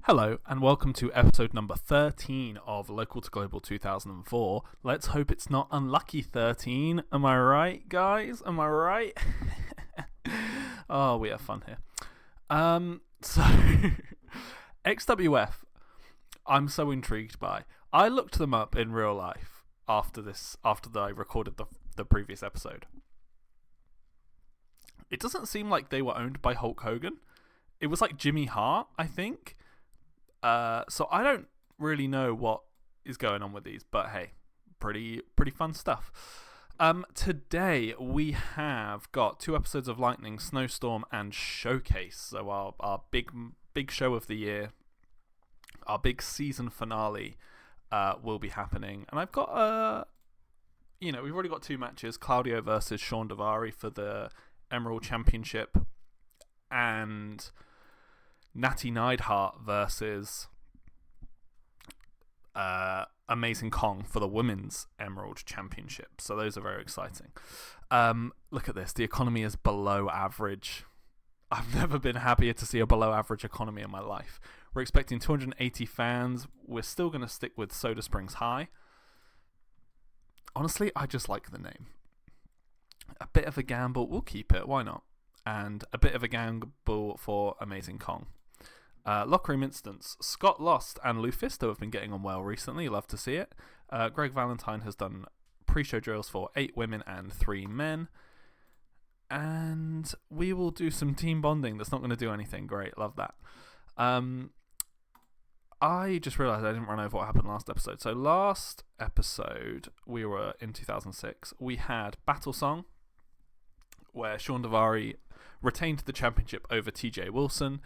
Hello, and welcome to episode number 13 of Local to Global 2004. Let's hope it's not unlucky 13. Am I right, guys? Am I right? Oh, we have fun here. So, XWF, I'm so intrigued by. I looked them up in real life after I recorded the previous episode. It doesn't seem like they were owned by Hulk Hogan. It was like Jimmy Hart, I think. So I don't really know what is going on with these, but hey, pretty fun stuff. Today we have got 2 episodes of Lightning, Snowstorm, and Showcase. So our big show of the year, our big season finale, will be happening. And I've got we've already got 2 matches: Claudio versus Sean Daivari for the Emerald Championship, and Natty Neidhart versus Amazing Kong for the Women's Emerald Championship. So those are very exciting. Look at this. The economy is below average. I've never been happier to see a below average economy in my life. We're expecting 280 fans. We're still going to stick with Soda Springs High. Honestly, I just like the name. A bit of a gamble. We'll keep it. Why not? And a bit of a gamble for Amazing Kong. Locker room instance. Scott Lost and Lufisto have been getting on well recently. Love to see it. Greg Valentine has done pre-show drills for 8 women and 3 men. And we will do some team bonding that's not going to do anything. Great. Love that. I just realised I didn't run over what happened last episode. So last episode, we were in 2006. We had Battle Song, where Sean Daivari retained the championship over TJ Wilson,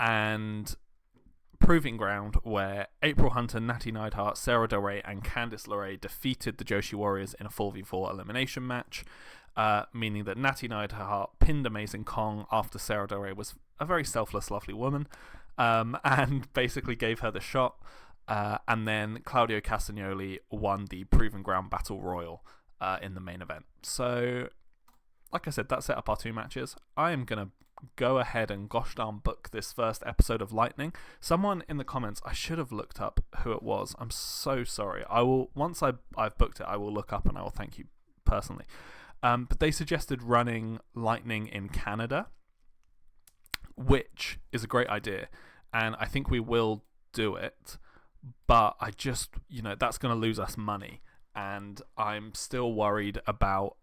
and Proving Ground, where April Hunter, Natty Neidhart, Sarah Del Rey, and Candice LeRae defeated the Joshi Warriors in a 4v4 elimination match, meaning that Natty Neidhart pinned Amazing Kong after Sarah Del Rey was a very selfless, lovely woman, and basically gave her the shot. And then Claudio Castagnoli won the Proving Ground Battle Royal in the main event. So, like I said, that set up our 2 matches. I am going to go ahead and gosh darn book this first episode of Lightning. Someone in the comments, I should have looked up who it was. I'm so sorry. I will, once I've booked it, I will look up and I will thank you personally. But they suggested running Lightning in Canada, which is a great idea. And I think we will do it. But I just, that's going to lose us money. And I'm still worried about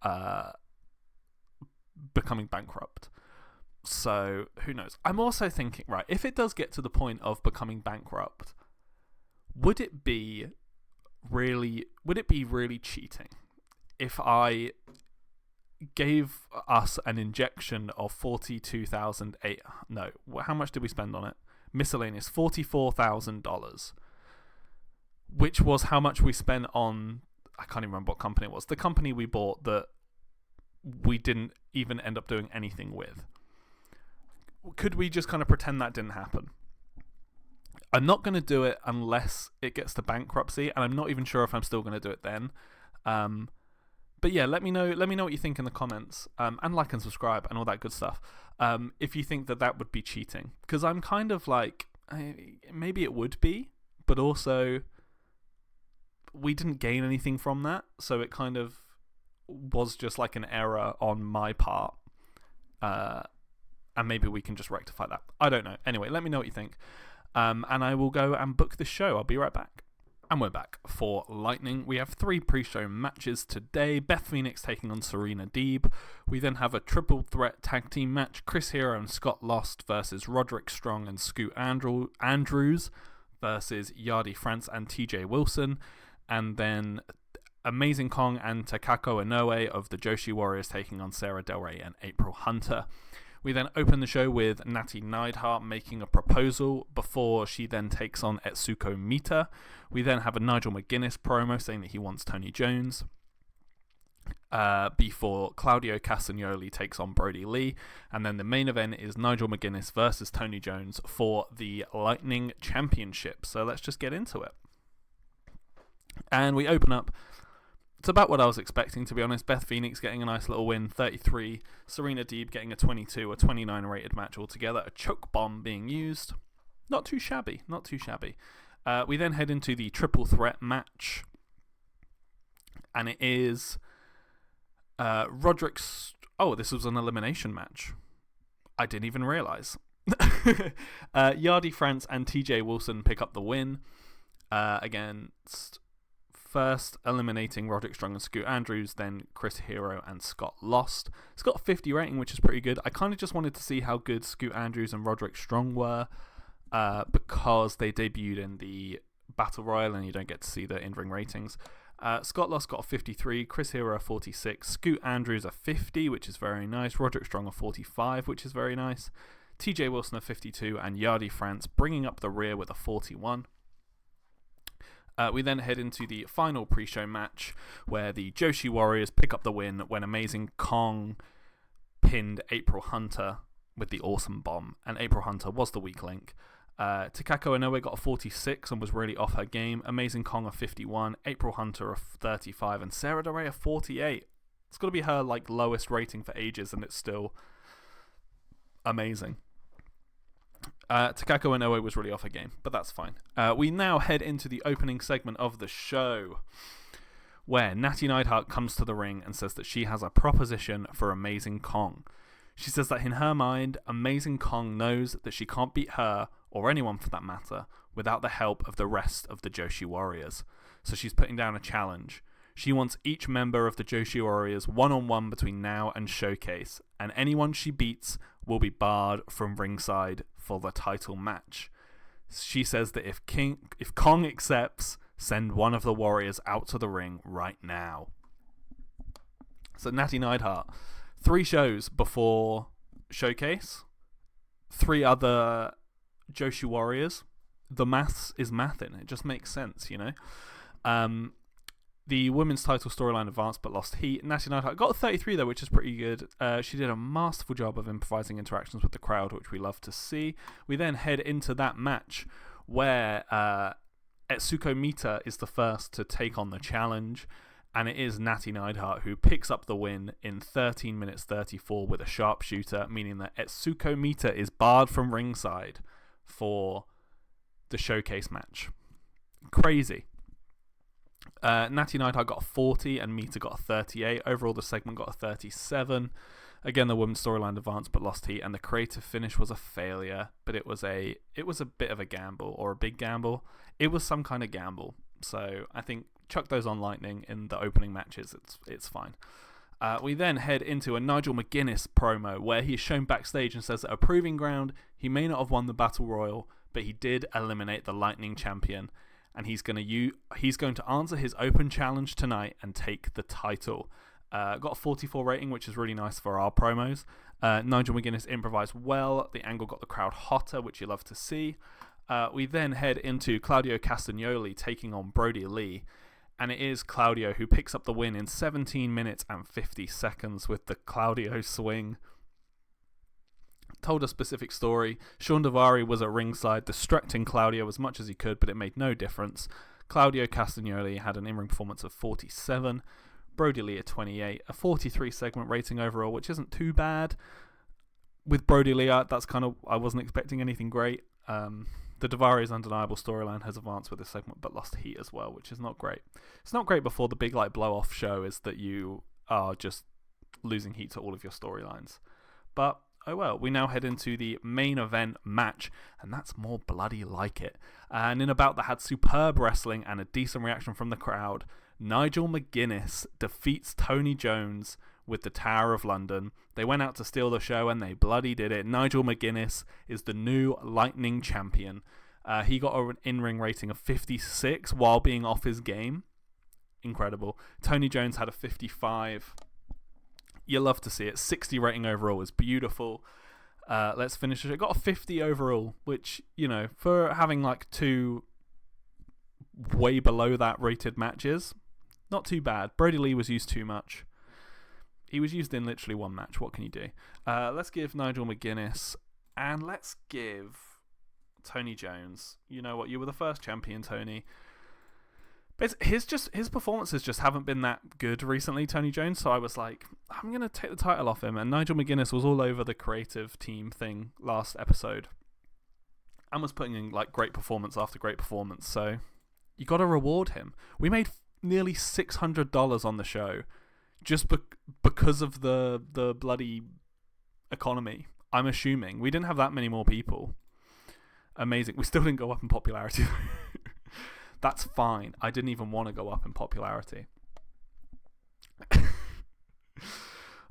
becoming bankrupt. So who knows? I'm also thinking, right, if it does get to the point of becoming bankrupt, would it be really cheating if I gave us an injection of $42,008? No, how much did we spend on it? Miscellaneous, $44,000, which was how much we spent on, I can't even remember what company it was, the company we bought that we didn't even end up doing anything with. Could we just kind of pretend that didn't happen? I'm not going to do it unless it gets to bankruptcy, and I'm not even sure if I'm still going to do it then. But yeah, let me know what you think in the comments, and like and subscribe and all that good stuff. If you think that would be cheating, because I'm kind of like, maybe it would be, but also we didn't gain anything from that, so it kind of was just like an error on my part. And maybe we can just rectify that. I don't know. Anyway, let me know what you think. And I will go and book this show. I'll be right back. And we're back for Lightning. We have 3 pre-show matches today. Beth Phoenix taking on Serena Deeb. We then have a triple threat tag team match. Chris Hero and Scott Lost versus Roderick Strong and Scoot Andrews versus Yardi France and TJ Wilson. And then Amazing Kong and Takako Inoue of the Joshi Warriors taking on Sarah Del Rey and April Hunter. We then open the show with Natty Neidhart making a proposal before she then takes on Etsuko Mita. We then have a Nigel McGuinness promo saying that he wants Tony Jones, before Claudio Castagnoli takes on Brody Lee. And then the main event is Nigel McGuinness versus Tony Jones for the Lightning Championship. So let's just get into it. And we open up. It's about what I was expecting, to be honest. Beth Phoenix getting a nice little win, 33. Serena Deeb getting a 22, a 29 rated match altogether. A choke bomb being used. Not too shabby. Not too shabby. We then head into the triple threat match. And it is Roderick's... Oh, this was an elimination match. I didn't even realise. Yardy France and TJ Wilson pick up the win against first eliminating Roderick Strong and Scoot Andrews, then Chris Hero and Scott Lost. It's got a 50 rating, which is pretty good. I kind of just wanted to see how good Scoot Andrews and Roderick Strong were because they debuted in the Battle Royal and you don't get to see the in-ring ratings. Scott Lost got a 53, Chris Hero a 46, Scoot Andrews a 50, which is very nice, Roderick Strong a 45, which is very nice, TJ Wilson a 52, and Yardy France bringing up the rear with a 41. We then head into the final pre-show match where the Joshi Warriors pick up the win when Amazing Kong pinned April Hunter with the Awesome Bomb, and April Hunter was the weak link. Takako Inoue got a 46 and was really off her game. Amazing Kong a 51, April Hunter a 35, and Sarah DeRay a 48. It's got to be her lowest rating for ages, and it's still amazing. Takako Inoue was really off her game, but that's fine. We now head into the opening segment of the show, where Natty Neidhart comes to the ring and says that she has a proposition for Amazing Kong. She says that in her mind, Amazing Kong knows that she can't beat her, or anyone for that matter, without the help of the rest of the Joshi Warriors. So she's putting down a challenge. She wants each member of the Joshi Warriors one-on-one between now and Showcase, and anyone she beats will be barred from ringside for the title match. She says that if Kong accepts, send one of the Warriors out to the ring right now. So Natty Neidhart, 3 shows before Showcase, 3 other Joshi Warriors. The maths is mathing. It just makes sense, you know. The women's title storyline advanced but lost heat. Natty Neidhart got a 33 though, which is pretty good. She did a masterful job of improvising interactions with the crowd, which we love to see. We then head into that match where Etsuko Mita is the first to take on the challenge, and it is Natty Neidhart who picks up the win in 13 minutes 34 with a sharpshooter, meaning that Etsuko Mita is barred from ringside for the Showcase match. Crazy. Natty Neidhart got a 40 and Mita got a 38. Overall, the segment got a 37. Again, the women's storyline advanced but lost heat, and the creative finish was a failure. But it was a bit of a gamble, or a big gamble. It was some kind of gamble. So I think chuck those on Lightning in the opening matches. It's fine. We then head into a Nigel McGuinness promo where he is shown backstage and says that at Proving Ground he may not have won the Battle Royal, but he did eliminate the Lightning champion. And he's going to answer his open challenge tonight and take the title. Got a 44 rating, which is really nice for our promos. Nigel McGuinness improvised well. The angle got the crowd hotter, which you love to see. We then head into Claudio Castagnoli taking on Brody Lee. And it is Claudio who picks up the win in 17 minutes and 50 seconds with the Claudio swing. Told a specific story. Sean Davari was at ringside distracting Claudio as much as he could, but it made no difference. Claudio Castagnoli had an in-ring performance of 47. Brody Lee at 28. A 43 segment rating overall, which isn't too bad. With Brody Lee, that's kind of... I wasn't expecting anything great. The Davari's undeniable storyline has advanced with this segment, but lost heat as well, which is not great. It's not great before the big blow-off show is that you are just losing heat to all of your storylines. But... oh well, we now head into the main event match, and that's more bloody like it. And in a bout that had superb wrestling and a decent reaction from the crowd, Nigel McGuinness defeats Tony Jones with the Tower of London. They went out to steal the show, and they bloody did it. Nigel McGuinness is the new Lightning champion. He got an in-ring rating of 56 while being off his game. Incredible. Tony Jones had a 55. You love to see it. 60 rating overall is beautiful. Let's finish it. It got a 50 overall, which, you know, for having 2 way below that rated matches, not too bad. Brody Lee was used too much. He was used in literally 1 match. What can you do? Let's give Nigel McGuinness, and let's give Tony Jones. You know what? You were the first champion, Tony. But his performances just haven't been that good recently, Tony Jones, so I was like, I'm going to take the title off him, and Nigel McGuinness was all over the creative team thing last episode. and was putting in like great performance after great performance. So you got to reward him. We made nearly $600 on the show just because of the bloody economy. I'm assuming we didn't have that many more people. Amazing. We still didn't go up in popularity. That's fine. I didn't even want to go up in popularity.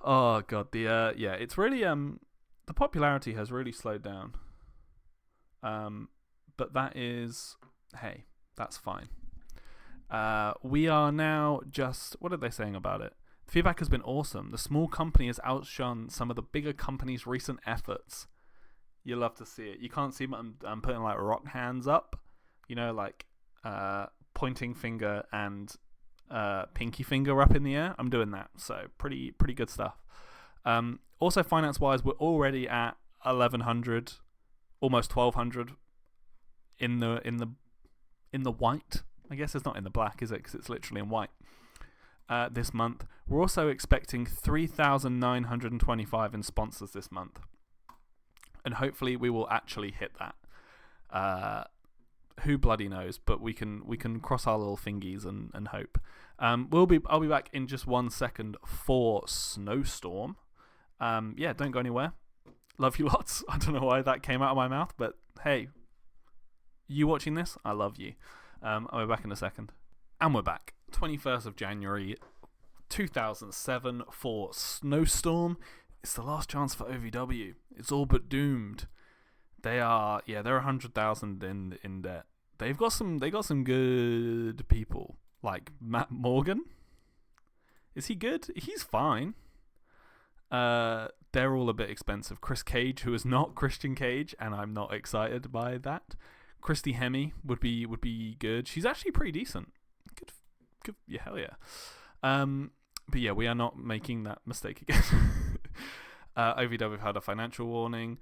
Oh god, it's really the popularity has really slowed down. But that is, hey, that's fine. We are now just, what are they saying about it? Feedback has been awesome. The small company has outshone some of the bigger companies' recent efforts. You love to see it. You can't see, but I'm putting like rock hands up, like pointing finger and pinky finger up in the air. I'm doing that, so pretty good stuff. Also, finance-wise, we're already at 1,100, almost 1,200 in the white. I guess it's not in the black, is it? Because it's literally in white. This month, we're also expecting 3,925 in sponsors this month, and hopefully we will actually hit that. Who bloody knows? But we can cross our little fingies and hope. I'll be back in just 1 second for Snowstorm. Don't go anywhere. Love you lots. I don't know why that came out of my mouth, but hey, you watching this, I love you. I'll be back in a second. And we're back. 21st of January 2007 for Snowstorm. It's the last chance for OVW. It's all but doomed. They're 100,000 in debt. They got some good people. Like Matt Morgan. Is he good? He's fine. They're all a bit expensive. Chris Cage, who is not Christian Cage, and I'm not excited by that. Christy Hemme would be good. She's actually pretty decent. Good, yeah, hell yeah. But yeah, we are not making that mistake again. OVW had a financial warning.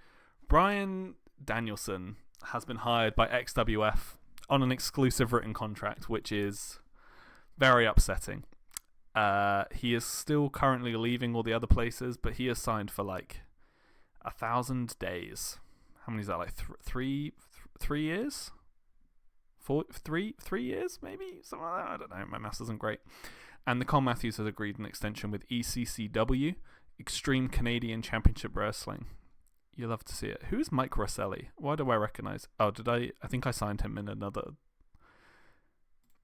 Brian Danielson has been hired by XWF on an exclusive written contract, which is very upsetting. He is still currently leaving all the other places, but he is signed for like 1,000 days. How many is that? Like 3 years? 3 years, maybe? Something like that? I don't know. My maths isn't great. And Nicole Matthews has agreed an extension with ECCW, Extreme Canadian Championship Wrestling. You love to see it. Who is Mike Rosselli? Why do I recognize? Oh, did I? I think I signed him in another.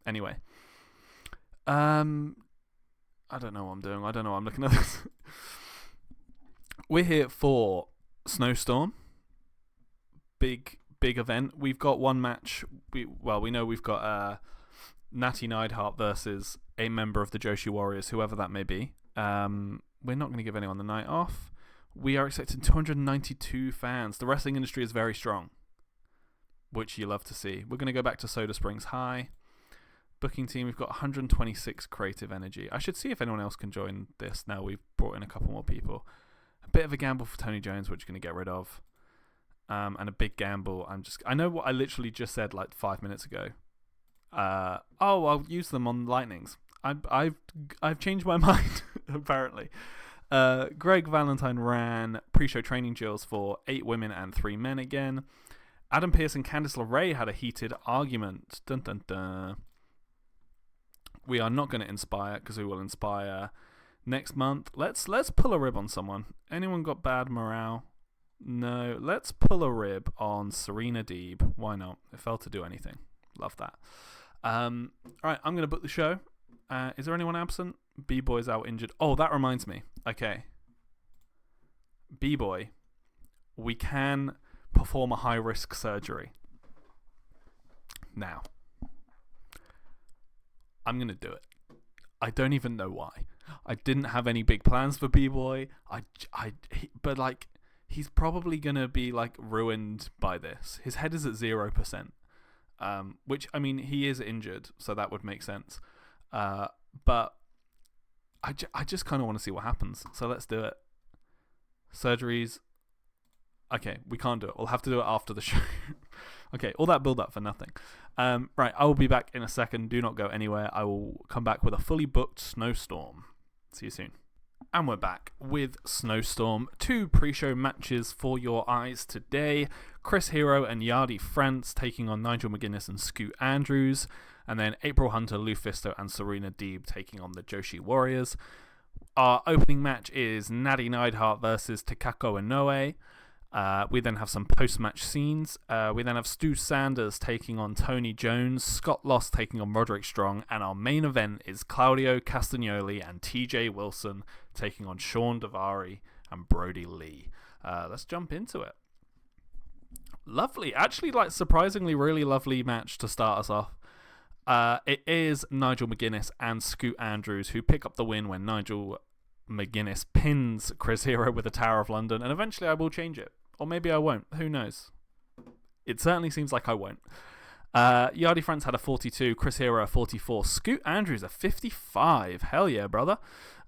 Anyway. I don't know what I'm doing. I don't know what I'm looking at this. We're here for Snowstorm. Big event. We've got one match. We know we've got Natty Neidhart versus a member of the Joshi Warriors, whoever that may be. We're not going to give anyone the night off. We are expecting 292 fans. The wrestling industry is very strong, which you love to see. We're going to go back to Soda Springs High. Booking team, we've got 126 creative energy. I should see if anyone else can join this now we've brought in a couple more people. A bit of a gamble for Tony Jones, which we're going to get rid of. And a big gamble. I know what I literally just said like 5 minutes ago. I'll use them on Lightnings. I've changed my mind, apparently. Greg Valentine ran pre-show training drills for 8 women and 3 men again. Adam Pearce and Candice LeRae had a heated argument. Dun, dun, dun. We are not going to inspire, because we will inspire next month. Let's pull a rib on someone. Anyone got bad morale? No. Let's pull a rib on Serena Deeb. Why not? It failed to do anything. Love that. Alright, I'm going to book the show. Is there anyone absent? B-Boy's out injured. Oh, that reminds me. Okay. B-Boy, we can perform a high-risk surgery. Now, I'm going to do it. I don't even know why. I didn't have any big plans for B-Boy. But like, he's probably going to be like ruined by this. His head is at 0%. Which, I mean, he is injured, so that would make sense. But I just kind of want to see what happens. So let's do it. Surgeries. Okay, we can't do it. We'll have to do it after the show. Okay, all that build up for nothing. Right, I will be back in a second. Do not go anywhere. I will come back with a fully booked Snowstorm. See you soon. And we're back with Snowstorm. 2 pre-show matches for your eyes today. Chris Hero and Yardy France taking on Nigel McGuinness and Scoot Andrews. And then April Hunter, Lufisto and Serena Deeb taking on the Joshi Warriors. Our opening match is Natty Neidhart versus Takako Inoue. We then have some post-match scenes. We then have Stu Sanders taking on Tony Jones, Scott Lost taking on Roderick Strong, and our main event is Claudio Castagnoli and TJ Wilson taking on Sean Davari and Brody Lee. Let's jump into it. Lovely. Actually, surprisingly really lovely match to start us off. It is Nigel McGuinness and Scoot Andrews who pick up the win when Nigel McGuinness pins Chris Hero with a Tower of London, and eventually I will change it. Or maybe I won't. Who knows? It certainly seems like I won't. Yardy France had a 42, Chris Hero a 44, Scoot Andrews a 55. Hell yeah, brother.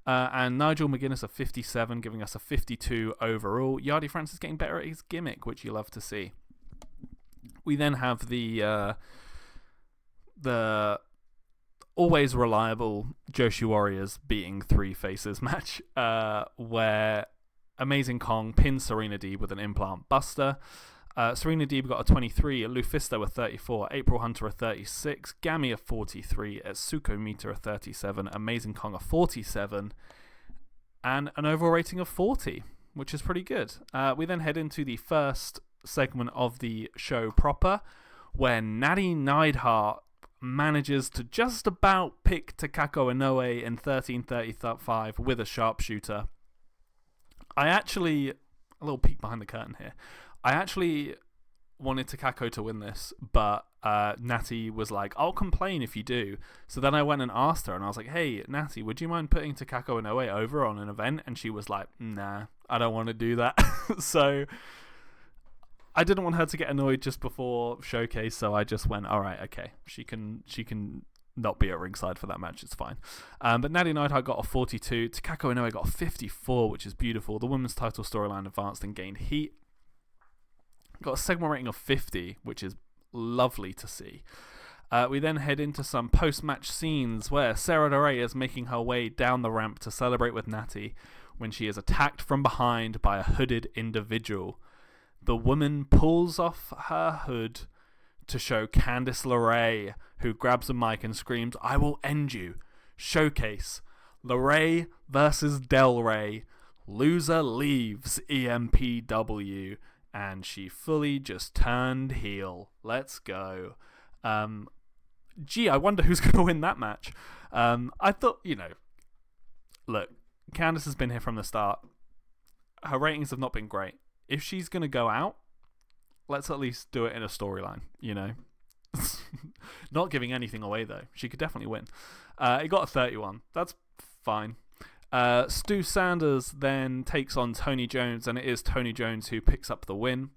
And Nigel McGuinness a 57, giving us a 52 overall. Yardy France is getting better at his gimmick, which you love to see. We then have the always reliable Joshi Warriors beating 3 faces match, where Amazing Kong pins Serena Deeb with an implant buster. Serena Deeb got a 23, Lufisto a 34, April Hunter a 36, Gami a 43, Etsuko Mita a 37, Amazing Kong a 47, and an overall rating of 40, which is pretty good. We then head into the first segment of the show proper, where Natty Neidhart manages to just about pick Takako Inoue in 13:35 with a sharpshooter. A little peek behind the curtain here. I actually wanted Takako to win this, but Natty was like, I'll complain if you do. So then I went and asked her, and I was like, hey, Natty, would you mind putting Takako Inoue over on an event? And she was like, nah, I don't want to do that. So I didn't want her to get annoyed just before Showcase, so I just went, all right, okay, she can not be at ringside for that match, it's fine. But Natty Neidhart got a 42, Takako Inoue got a 54, which is beautiful. The women's title storyline advanced and gained heat. Got a segment rating of 50, which is lovely to see. We then head into some post-match scenes where Sarah DeRay is making her way down the ramp to celebrate with Natty when she is attacked from behind by a hooded individual. The woman pulls off her hood to show Candice LeRae, who grabs a mic and screams, I will end you. Showcase. LeRae versus Del Rey. Loser leaves EMPW. And she fully just turned heel. Let's go. I wonder who's going to win that match. I thought, look, Candice has been here from the start. Her ratings have not been great. If she's going to go out, let's at least do it in a storyline, Not giving anything away, though. She could definitely win. It got a 31. That's fine. Stu Sanders then takes on Tony Jones, and it is Tony Jones who picks up the win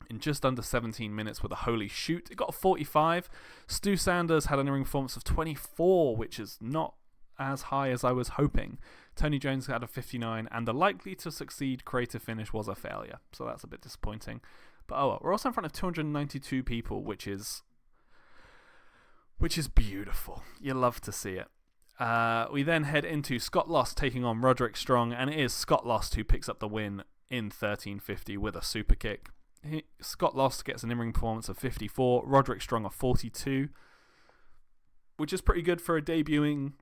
in just under 17 minutes with a holy shoot. It got a 45. Stu Sanders had an in-ring performance of 24, which is not as high as I was hoping. Tony Jones had a 59, and the likely to succeed creative finish was a failure, so that's a bit disappointing. But oh well, we're also in front of 292 people, which is beautiful. You love to see it. We then head into Scott Lost taking on Roderick Strong, and it is Scott Lost who picks up the win in 13:50 with a super kick. Scott Lost gets an in-ring performance of 54, Roderick Strong a 42, which is pretty good for a debuting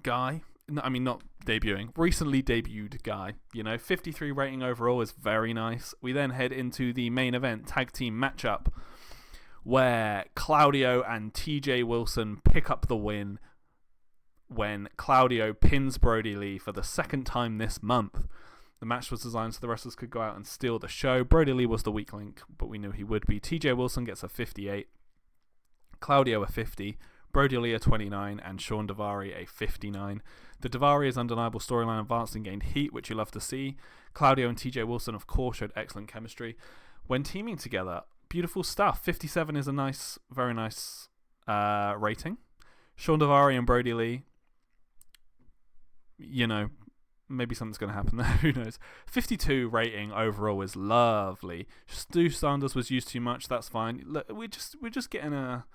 guy. I mean, not debuting, recently debuted guy. 53 rating overall is very nice. We then head into the main event tag team matchup, where Claudio and TJ Wilson pick up the win when Claudio pins Brody Lee for the second time this month. The match was designed so the wrestlers could go out and steal the show. Brody Lee was the weak link, but we knew he would be. TJ Wilson gets a 58, Claudio a 50, Brody Lee a 29, and Sean Davari a 59. The Davari's undeniable storyline advanced and gained heat, which you love to see. Claudio and TJ Wilson, of course, showed excellent chemistry when teaming together. Beautiful stuff. 57 is a very nice rating. Sean Davari and Brody Lee, maybe something's going to happen there. Who knows? 52 rating overall is lovely. Stu Sanders was used too much. That's fine. Look, we're just getting a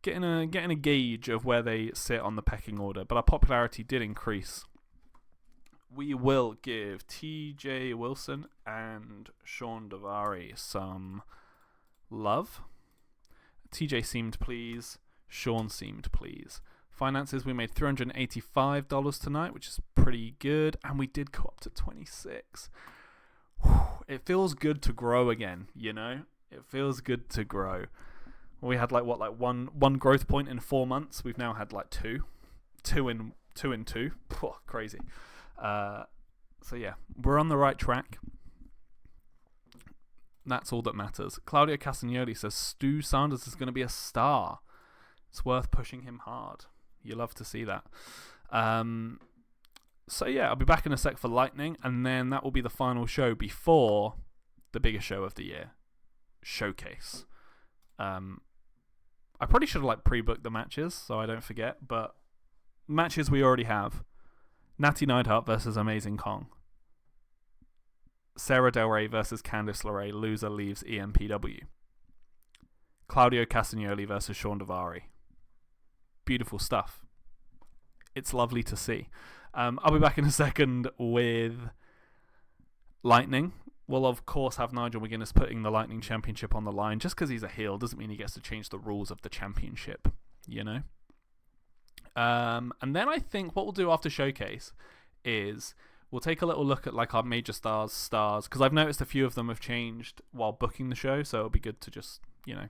getting a gauge of where they sit on the pecking order, but our popularity did increase. We will give TJ Wilson and Sean Davari some love. TJ seemed pleased. Sean seemed pleased. Finances, we made $385 tonight, which is pretty good, and we did go up to 26. It feels good to grow again, you know? It feels good to grow. We had one growth point in 4 months. We've now had two in two. Crazy. So yeah, we're on the right track. That's all that matters. Claudio Castagnoli says Stu Sanders is going to be a star. It's worth pushing him hard. You love to see that. So yeah, I'll be back in a sec for Lightning, and then that will be the final show before the biggest show of the year, Showcase. I probably should have pre-booked the matches so I don't forget, but matches we already have. Natty Neidhart versus Amazing Kong. Sarah Del Rey versus Candice LeRae. Loser leaves EMPW. Claudio Castagnoli versus Sean Davari. Beautiful stuff. It's lovely to see. I'll be back in a second with Lightning. We'll, of course, have Nigel McGuinness putting the Lightning Championship on the line. Just because he's a heel doesn't mean he gets to change the rules of the championship, you know? And then I think what we'll do after Showcase is we'll take a little look at our major stars, because I've noticed a few of them have changed while booking the show, so it'll be good to just,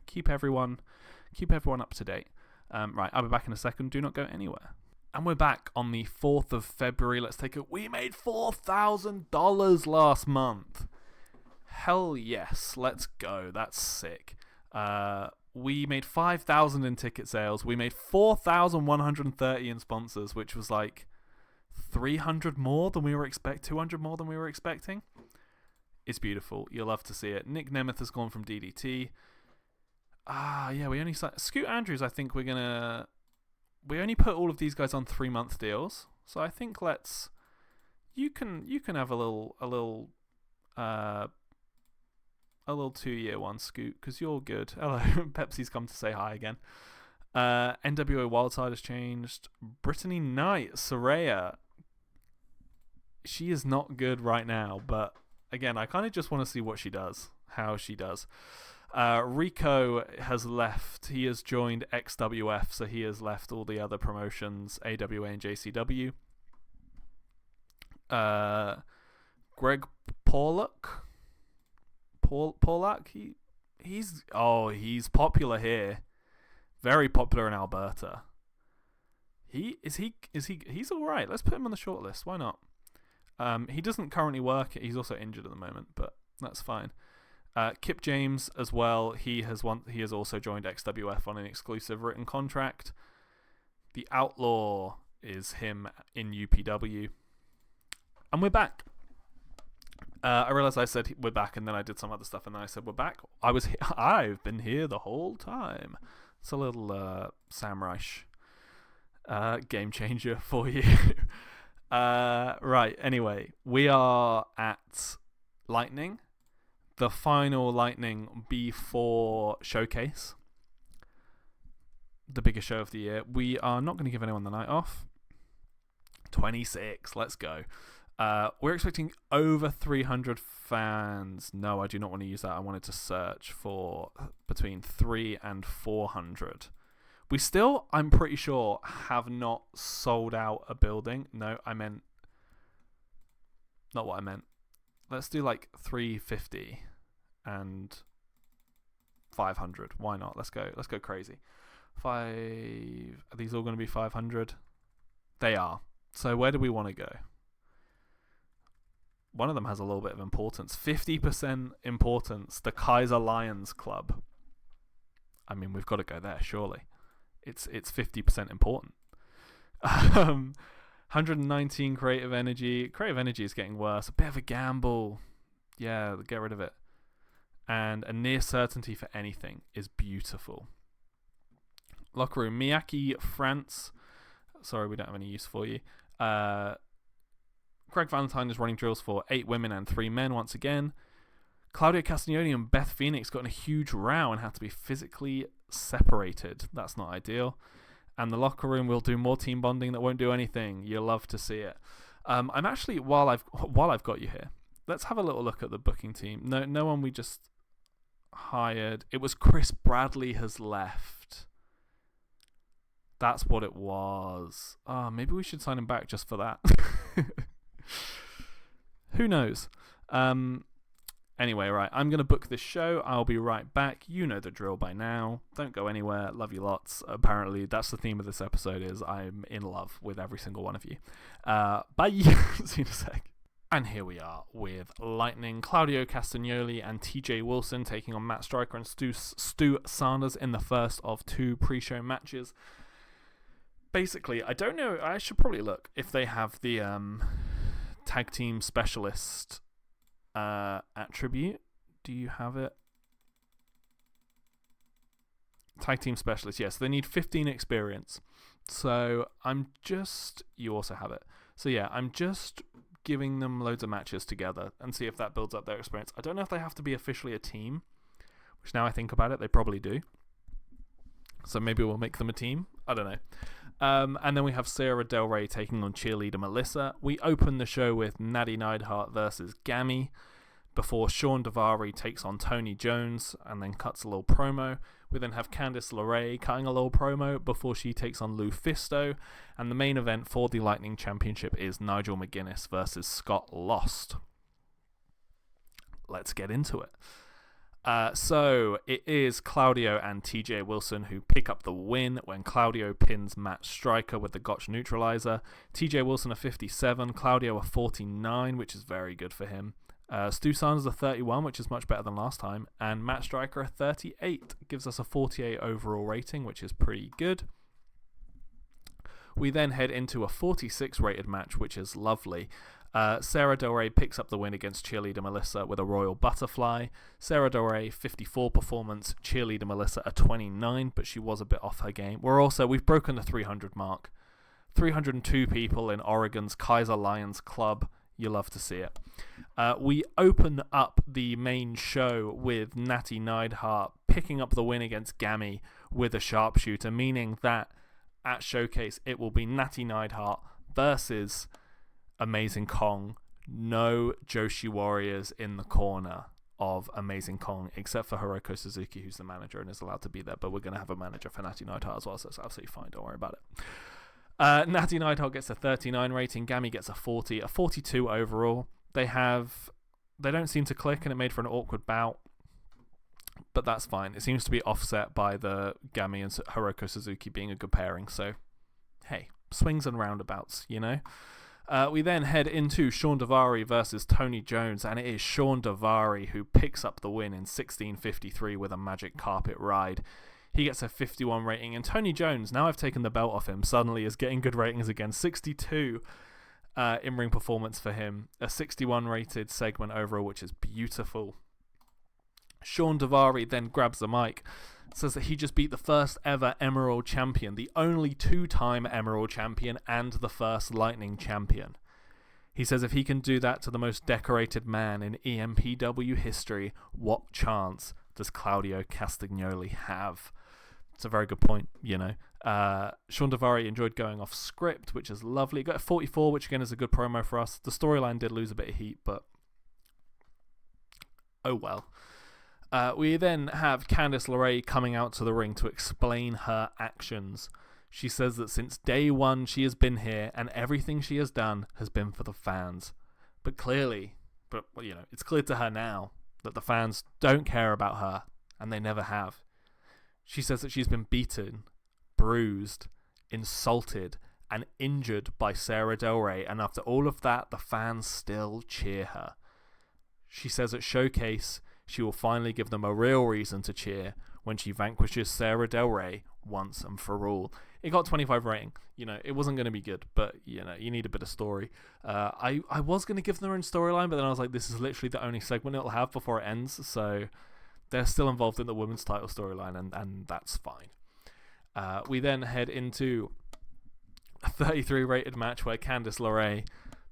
keep everyone up to date. Right, I'll be back in a second. Do not go anywhere. And we're back on the 4th of February. Let's take it. We made $4,000 last month. Hell yes. Let's go. That's sick. We made 5,000 in ticket sales. We made 4,130 in sponsors, which was 300 more than we were 200 more than we were expecting. It's beautiful. You'll love to see it. Nick Nemeth has gone from DDT. Yeah, we only Scoot Andrews. I think we only put all of these guys on 3-month deals. So I think you can have a little 2-year one, Scoot, because you're good. Hello, Pepsi's come to say hi again. NWO Wildside has changed. Brittany Knight, Soraya. She is not good right now, but again, I kind of just want to see what she does, how she does. Rico has left. He has joined XWF, so he has left all the other promotions, AWA and JCW. Greg Paulak. Paulak? He's popular here. Very popular in Alberta. He's all right. Let's put him on the shortlist. Why not? He doesn't currently work. He's also injured at the moment, but that's fine. Kip James as well. He has also joined XWF on an exclusive written contract. The Outlaw is him in UPW, and we're back. I realized I said we're back, and then I did some other stuff, and then I said we're back. I've been here the whole time. It's a little Sam Reich game changer for you. Right. Anyway, we are at Lightning. The final Lightning before Showcase, the biggest show of the year. We are not going to give anyone the night off. 26, let's go. We're expecting over 300 fans. No, I do not want to use that. I wanted to search for between 300 and 400. We still, I'm pretty sure, have not sold out a building. No, I meant not what I meant. Let's do 350 and 500. Why not? Let's go crazy. Are these all going to be 500? They are. So where do we want to go? One of them has a little bit of importance. 50% importance. The Kaiser Lions Club. I mean, we've got to go there, surely. It's 50% important. 119 creative energy. Creative energy is getting worse. A bit of a gamble. Yeah, get rid of it. And a near certainty for anything is beautiful. Locker room. Miyake France. Sorry, we don't have any use for you. Greg Valentine is running drills for 8 women and 3 men once again. Claudia Castagnoli and Beth Phoenix got in a huge row and had to be physically separated. That's not ideal. And the locker room will do more team bonding that won't do anything. You'll love to see it. I'm actually, while I've got you here, let's have a little look at the booking team. No one we just hired. It was Chris Bradley has left. That's what it was. Maybe we should sign him back just for that. Who knows? Anyway, right, I'm going to book this show. I'll be right back. You know the drill by now. Don't go anywhere. Love you lots. Apparently, that's the theme of this episode is I'm in love with every single one of you. Bye. See you in a sec. And here we are with Lightning, Claudio Castagnoli and TJ Wilson taking on Matt Striker and Stu Sanders in the first of 2 pre-show matches. Basically, I don't know. I should probably look if they have the tag team specialist attribute. Do you have it? Tag team specialist, yes. They need 15 experience. So you also have it. So yeah, I'm just giving them loads of matches together and see if that builds up their experience. I don't know if they have to be officially a team, which now I think about it, they probably do. So maybe we'll make them a team. I don't know. And then we have Sarah Del Rey taking on cheerleader Melissa. We open the show with Natty Neidhart versus Gammy before Sean Davari takes on Tony Jones and then cuts a little promo. We then have Candice LeRae cutting a little promo before she takes on Lou Fisto. And the main event for the Lightning Championship is Nigel McGuinness versus Scott Lost. Let's get into it. So it is Claudio and TJ Wilson who pick up the win when Claudio pins Matt Striker with the Gotch neutralizer. TJ Wilson a 57, Claudio a 49, which is very good for him. Stu Sanders a 31, which is much better than last time, and Matt Striker a 38 gives us a 48 overall rating, which is pretty good. We then head into a 46 rated match, which is lovely. Sarah Del Rey picks up the win against cheerleader Melissa with a Royal Butterfly. Sarah Del Rey 54 performance, cheerleader Melissa a 29, but she was a bit off her game. We've broken the 300 mark. 302 people in Oregon's Kaiser Lions Club. You love to see it. We open up the main show with Natty Neidhart picking up the win against Gammy with a sharpshooter, meaning that at Showcase it will be Natty Neidhart versus Amazing Kong. No Joshi Warriors in the corner of Amazing Kong, except for Hiroko Suzuki, who's the manager and is allowed to be there, but we're going to have a manager for Natty Neidhart as well, so it's absolutely fine, don't worry about it. Natty Neidhart gets a 39 rating, Gammy gets a 40, a 42 overall. They don't seem to click, and it made for an awkward bout, but that's fine. It seems to be offset by the Gammy and Hiroko Suzuki being a good pairing, so hey, swings and roundabouts, you know? We then head into Sean Davari versus Tony Jones, and it is Sean Davari who picks up the win in 16:53 with a magic carpet ride. He gets a 51 rating, and Tony Jones, now I've taken the belt off him, suddenly is getting good ratings again. 62 in-ring performance for him. A 61 rated segment overall, which is beautiful. Sean Davari then grabs the mic, says that he just beat the first ever Emerald Champion, the only 2-time Emerald Champion, and the first Lightning Champion. He says if he can do that to the most decorated man in EMPW history, what chance does Claudio Castagnoli have? It's a very good point, you know. Sean Davari enjoyed going off script, which is lovely. He got a 44, which again is a good promo for us. The storyline did lose a bit of heat, but oh well. We then have Candice LeRae coming out to the ring to explain her actions. She says that since day one she has been here and everything she has done has been for the fans. But it's clear to her now that the fans don't care about her, and they never have. She says that she's been beaten, bruised, insulted, and injured by Sarah Del Rey, and after all of that, the fans still cheer her. She says at Showcase she will finally give them a real reason to cheer when she vanquishes Sarah Del Rey once and for all. It got 25 rating. You know, it wasn't going to be good, but, you know, you need a bit of story. I was going to give them their own storyline, but then I was like, this is literally the only segment it'll have before it ends, so they're still involved in the women's title storyline, and that's fine. We then head into a 33 rated match where Candice LeRae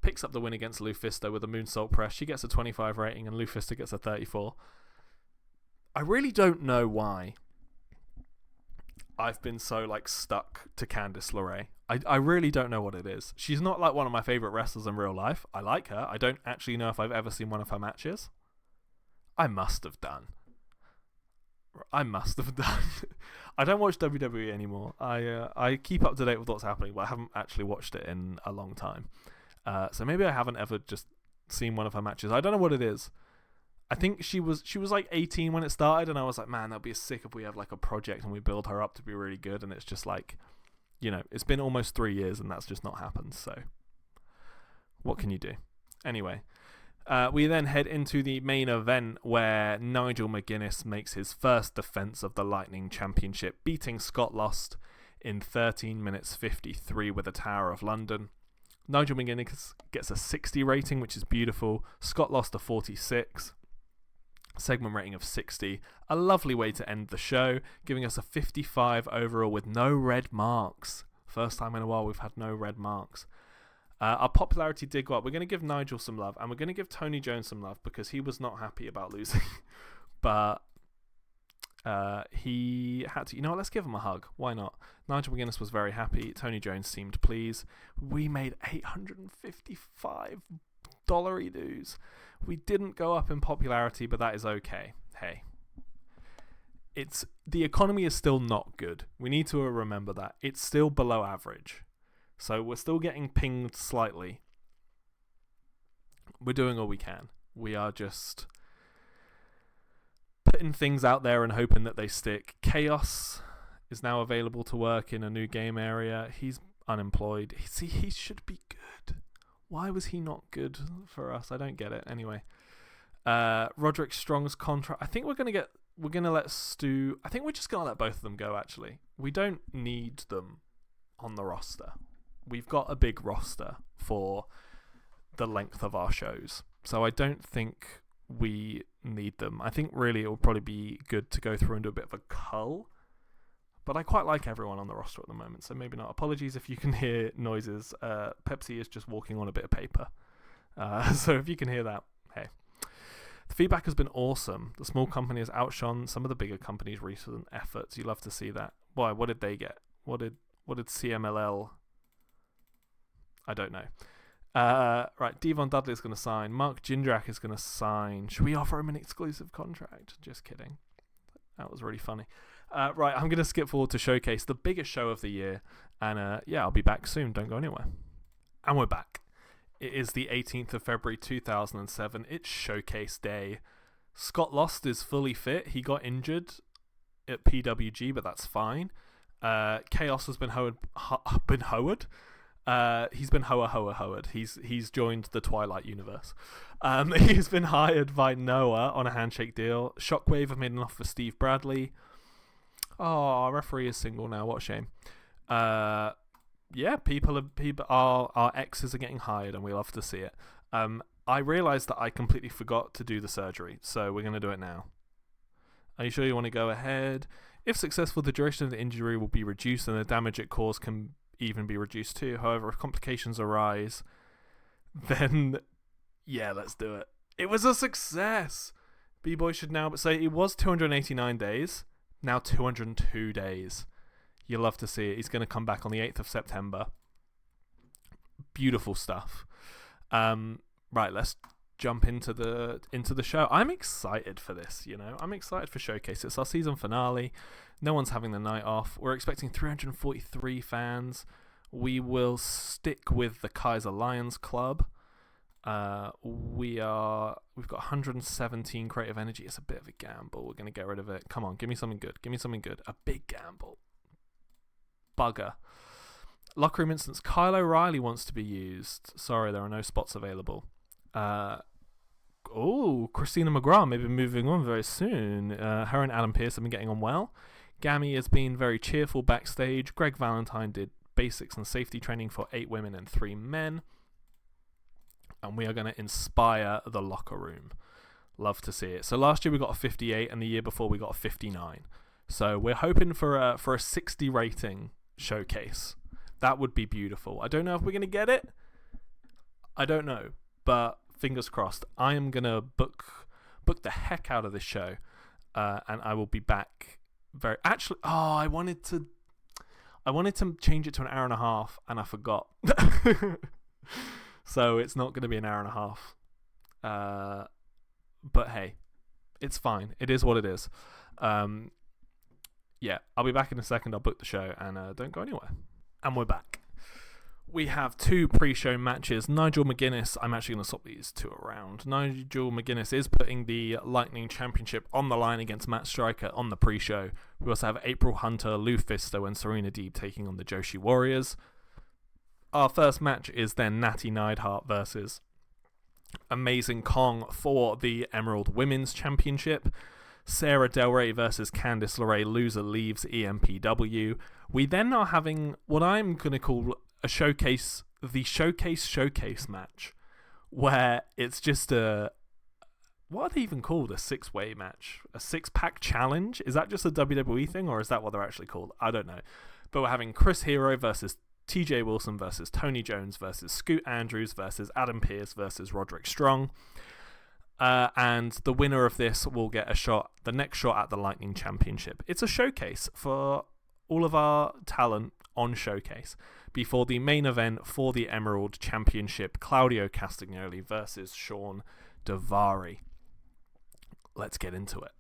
picks up the win against Lufisto with a moonsault press. She gets a 25 rating and Lufisto gets a 34. I really don't know why I've been so like stuck to Candice LeRae. I really don't know what it is. She's not like one of my favourite wrestlers in real life. I like her. I don't actually know if I've ever seen one of her matches. I must have done. I don't watch WWE anymore. I keep up to date with what's happening, but I haven't actually watched it in a long time. So maybe I haven't ever just seen one of her matches. I don't know what it is. I think she was like 18 when it started, and I was like, man, that'd be sick if we have like a project and we build her up to be really good. And it's just like, you know, it's been almost 3 years and that's just not happened. So what can you do? Anyway, we then head into the main event where Nigel McGuinness makes his first defense of the Lightning Championship, beating Scott Lost in 13 minutes 53 with a Tower of London. Nigel McGuinness gets a 60 rating, which is beautiful. Scott Lost a 46. Segment rating of 60. A lovely way to end the show, giving us a 55 overall with no red marks. First time in a while we've had no red marks. Our popularity did go up. We're going to give Nigel some love, and we're going to give Tony Jones some love because he was not happy about losing. But he had to. You know what? Let's give him a hug. Why not? Nigel McGuinness was very happy. Tony Jones seemed pleased. We made $855 dues. We didn't go up in popularity, but that is okay. Hey, the economy is still not good. We need to remember that. It's still below average. So we're still getting pinged slightly. We're doing all we can. We are just putting things out there and hoping that they stick. Chaos is now available to work in a new game area. He's unemployed. See, he should be good. Why was he not good for us? I don't get it. Anyway, Roderick Strong's contract. I think we're gonna let Stu. I think we're just gonna let both of them go. Actually, we don't need them on the roster. We've got a big roster for the length of our shows, so I don't think we need them. I think really it would probably be good to go through and do a bit of a cull. But I quite like everyone on the roster at the moment, so maybe not. Apologies if you can hear noises. Pepsi is just walking on a bit of paper. So if you can hear that, hey. The feedback has been awesome. The small company has outshone some of the bigger companies' recent efforts. You love to see that. Boy, what did they get? What did CMLL? I don't know. Right, Devon Dudley is going to sign. Mark Jindrak is going to sign. Should we offer him an exclusive contract? Just kidding. That was really funny. Right, I'm going to skip forward to Showcase, the biggest show of the year. And yeah, I'll be back soon. Don't go anywhere. And we're back. It is the 18th of February 2007. It's Showcase Day. Scott Lost is fully fit. He got injured at PWG, but that's fine. Chaos has been hoed. He's been hoed. He's joined the Twilight universe. He's been hired by Noah on a handshake deal. Shockwave have made an offer for Steve Bradley. Oh, our referee is single now. What a shame. Yeah, our exes are getting hired, and we love to see it. I realised that I completely forgot to do the surgery, so we're going to do it now. Are you sure you want to go ahead? If successful, the duration of the injury will be reduced, and the damage it caused can even be reduced too. However, if complications arise, then yeah, let's do it. It was a success. B-Boy should now say it was 289 days, now 202 days. You love to see it. He's going to come back on the 8th of September. Beautiful stuff. Right, let's jump into the show. I'm excited for this, you know. I'm excited for Showcase. It's our season finale. No one's having the night off. We're expecting 343 fans. We will stick with the Kaiser Lions Club. We've got 117 creative energy. It's a bit of a gamble. We're going to get rid of it. Come on, give me something good. Give me something good. A big gamble. Bugger. Locker room instance. Kyle O'Reilly wants to be used. Sorry, there are no spots available. Christina McGrath may be moving on very soon. Her and Adam Pearce have been getting on well. Gammy has been very cheerful backstage. Greg Valentine did basics and safety training for 8 women and 3 men. And we are going to inspire the locker room. Love to see it. So last year we got a 58, and the year before we got a 59. So we're hoping for a 60 rating Showcase. That would be beautiful. I don't know if we're going to get it. I don't know, but fingers crossed. I am gonna book the heck out of this show, and I will be back. Actually, I wanted to change it to an hour and a half, and I forgot. So it's not going to be an hour and a half. But hey, it's fine. It is what it is. Yeah, I'll be back in a second. I'll book the show, and don't go anywhere. And we're back. We have 2 pre-show matches. Nigel McGuinness, I'm actually going to swap these 2 around. Nigel McGuinness is putting the Lightning Championship on the line against Matt Striker on the pre-show. We also have April Hunter, Lou Fisto, and Serena Deeb taking on the Joshi Warriors. Our first match is then Natty Neidhart versus Amazing Kong for the Emerald Women's Championship. Sarah Del Rey versus Candice LeRae. Loser leaves EMPW. We then are having what I'm going to call the showcase match, where it's just what are they even called? A 6-way match? A 6-pack challenge? Is that just a WWE thing, or is that what they're actually called? I don't know. But we're having Chris Hero versus TJ Wilson versus Tony Jones versus Scoot Andrews versus Adam Pearce versus Roderick Strong. And the winner of this will get the next shot at the Lightning Championship. It's a showcase for all of our talent on Showcase before the main event for the Emerald Championship, Claudio Castagnoli versus Sean Davari. Let's get into it.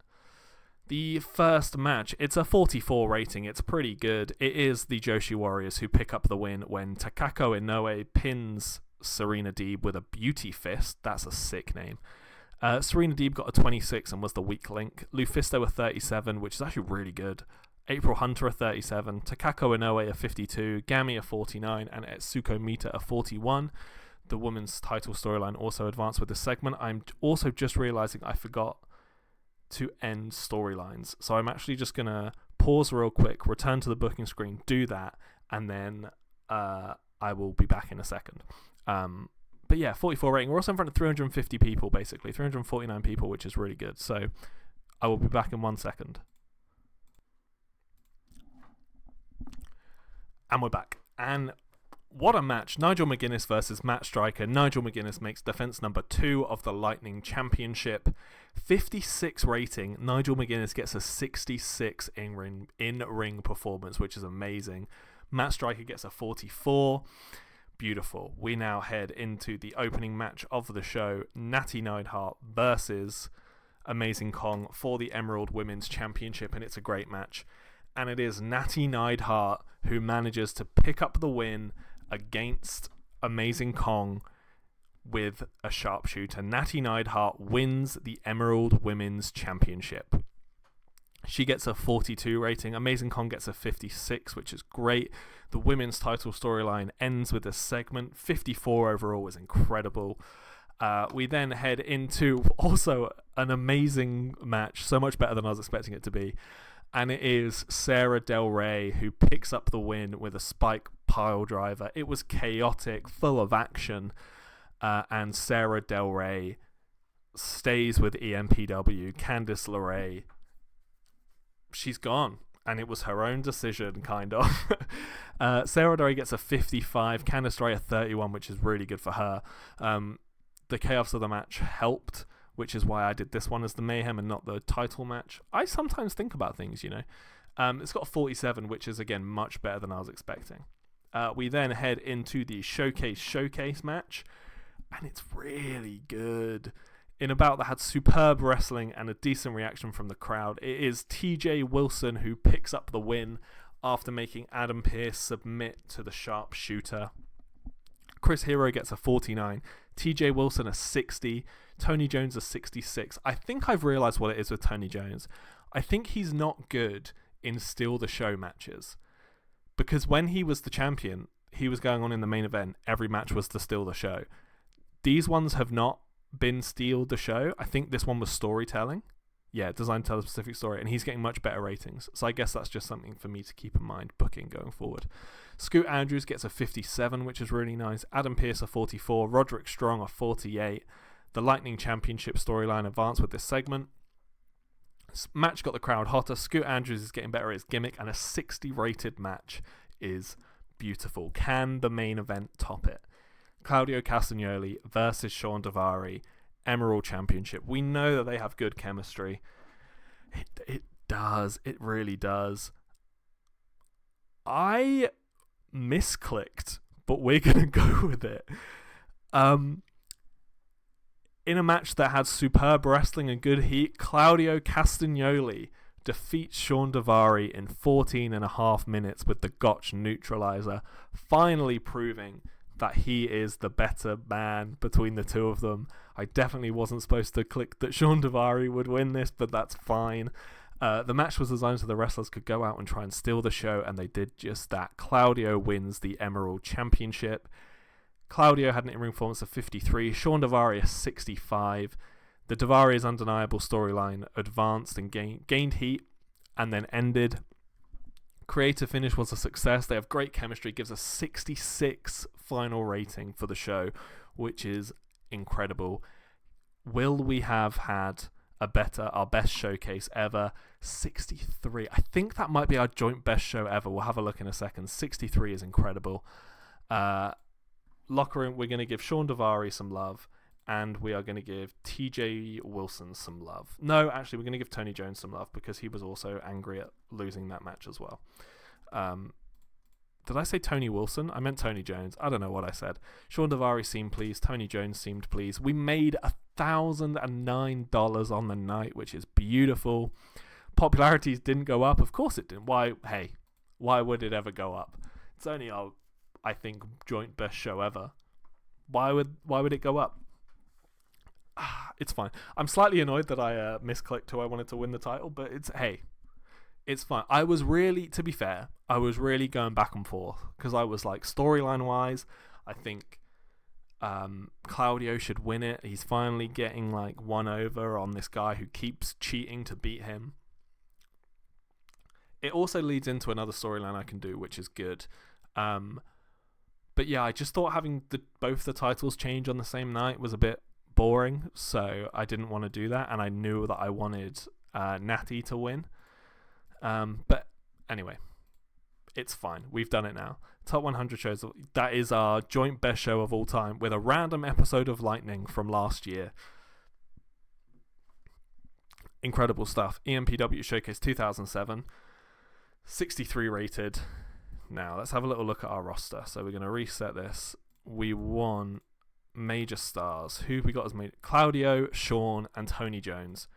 The first match, it's a 44 rating. It's pretty good. It is the Joshi Warriors who pick up the win when Takako Inoue pins Serena Deeb with a beauty fist. That's a sick name. Serena Deeb got a 26 and was the weak link. Lufisto a 37, which is actually really good. April Hunter a 37, Takako Inoue a 52, Gami a 49, and Etsuko Mita a 41. The women's title storyline also advanced with this segment. I'm also just realizing I forgot to end storylines, so I'm actually just gonna pause real quick, return to the booking screen, do that, and then I will be back in a second. But yeah, 44 rating. We're also in front of 350 people, basically 349 people, which is really good. So I will be back in 1 second. And we're back. And what a match. Nigel McGuinness versus Matt Striker. Nigel McGuinness makes defense number 2 of the Lightning Championship. 56 rating. Nigel McGuinness gets a 66 in-ring performance, which is amazing. Matt Striker gets a 44. Beautiful. We now head into the opening match of the show. Natty Neidhart versus Amazing Kong for the Emerald Women's Championship, and it's a great match. And it is Natty Neidhart who manages to pick up the win against Amazing Kong with a sharpshooter. Natty Neidhart wins the Emerald Women's Championship. She gets a 42 rating. Amazing Kong gets a 56, which is great. The women's title storyline ends with a segment. 54 overall was incredible. We then head into also an amazing match, so much better than I was expecting it to be. And it is Sarah Del Rey who picks up the win with a spike pile driver. It was chaotic, full of action, and Sarah Del Rey stays with EMPW. Candice LeRae, she's gone, and it was her own decision, kind of. Sarah Del Rey gets a 55, Candice LeRae a 31, which is really good for her. The chaos of the match helped, which is why I did this one as the Mayhem and not the title match. I sometimes think about things, you know. It's got a 47, which is, again, much better than I was expecting. We then head into the Showcase match, and it's really good. In a bout that had superb wrestling and a decent reaction from the crowd, it is TJ Wilson who picks up the win after making Adam Pearce submit to the sharpshooter. Chris Hero gets a 49, TJ Wilson a 60, Tony Jones a 66. I think I've realised what it is with Tony Jones. I think he's not good in Steal the Show matches. Because when he was the champion, he was going on in the main event, every match was to Steal the Show. These ones have not been Steal the Show. I think this one was storytelling. Yeah, designed to tell a specific story, and he's getting much better ratings. So I guess that's just something for me to keep in mind booking going forward. Scoot Andrews gets a 57, which is really nice. Adam Pearce a 44. Roderick Strong a 48. The Lightning Championship storyline advanced with this segment. This match got the crowd hotter. Scoot Andrews is getting better at his gimmick, and a 60 rated match is beautiful. Can the main event top it? Claudio Castagnoli versus Sean Davari, Emerald Championship. We know that they have good chemistry. It does. It really does. I misclicked, but we're going to go with it. In a match that had superb wrestling and good heat, Claudio Castagnoli defeats Sean Davari in 14.5 minutes with the Gotch neutralizer, finally proving that he is the better man between the two of them. I definitely wasn't supposed to click that Sean Davari would win this, but that's fine. The match was designed so the wrestlers could go out and try and steal the show, and they did just that. Claudio wins the Emerald Championship. Claudio had an in-ring performance of 53, Sean Davari a 65. The Davari's undeniable storyline advanced and gained heat and then ended. Creative finish was a success. They have great chemistry, gives a 66 final rating for the show, which is incredible. Will we have had our best showcase ever? 63. I think that might be our joint best show ever. We'll have a look in a second. 63 is incredible. Locker room, we're going to give Sean Davari some love, and we are going to give TJ Wilson some love. No, actually, we're going to give Tony Jones some love because he was also angry at losing that match as well. Did I say Tony Wilson? I meant Tony Jones. I don't know what I said. Sean Davari seemed pleased. Tony Jones seemed pleased. We made $1,009 on the night, which is beautiful. Popularities didn't go up. Of course it didn't. Why would it ever go up? It's only our, I think, joint best show ever. Why would it go up? It's fine. I'm slightly annoyed that I misclicked who I wanted to win the title, but it's fine. I was really, to be fair, I was really going back and forth because I was like, storyline wise, I think Claudio should win it. He's finally getting like one over on this guy who keeps cheating to beat him. It also leads into another storyline I can do, which is good. But yeah, I just thought having both the titles change on the same night was a bit boring, so I didn't want to do that, and I knew that I wanted Natty to win. But anyway, it's fine. We've done it now. Top 100 shows. That is our joint best show of all time with a random episode of Lightning from last year. Incredible stuff. EMPW Showcase 2007. 63 rated. Now, let's have a little look at our roster. So we're going to reset this. We won major stars. Who have we got as major? Claudio, Sean, and Tony Jones.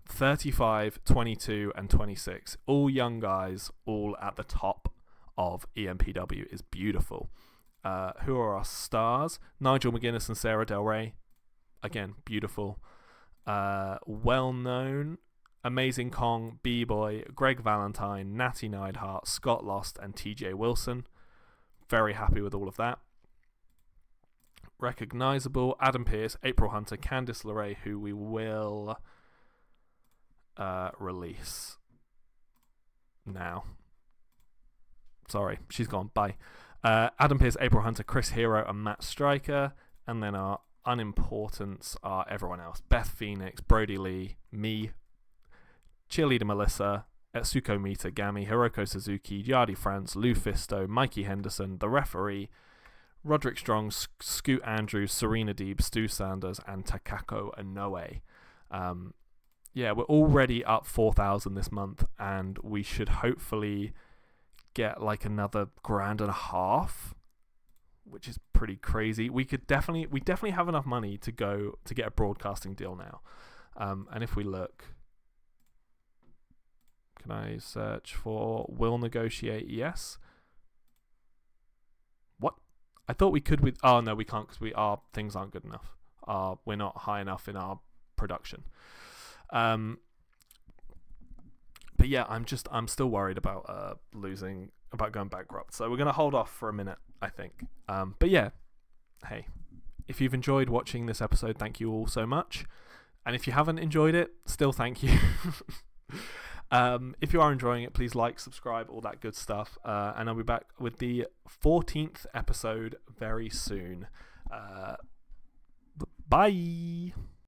35, 22, and 26. All young guys, all at the top of EMPW. Is beautiful. Who are our stars? Nigel McGuinness and Sarah Del Rey. Again, beautiful. Well-known. Amazing Kong, B-Boy, Greg Valentine, Natty Neidhart, Scott Lost, and TJ Wilson. Very happy with all of that. Recognizable, Adam Pearce, April Hunter, Candice LeRae, who we will release now. Sorry, she's gone. Bye. Adam Pearce, April Hunter, Chris Hero, and Matt Stryker. And then our unimportants are everyone else. Beth Phoenix, Brody Lee, me, Cheerleader Melissa, Etsuko Mita, Gami, Hiroko Suzuki, Yardi France, Lou Fisto, Mikey Henderson, the referee, Roderick Strong, Scoot Andrews, Serena Deeb, Stu Sanders, and Takako Inoue. Yeah, we're already up 4,000 this month, and we should hopefully get like another $1,500, which is pretty crazy. We definitely have enough money to go to get a broadcasting deal now. And if we look, can I search for will negotiate? Yes. What? I thought we could with. Oh no, we can't because our things aren't good enough. We're not high enough in our production. But yeah, I'm still worried about about going bankrupt. So we're gonna hold off for a minute, I think. But yeah, hey, if you've enjoyed watching this episode, thank you all so much. And if you haven't enjoyed it, still thank you. If you are enjoying it, please like, subscribe, all that good stuff. And I'll be back with the 14th episode very soon. Bye.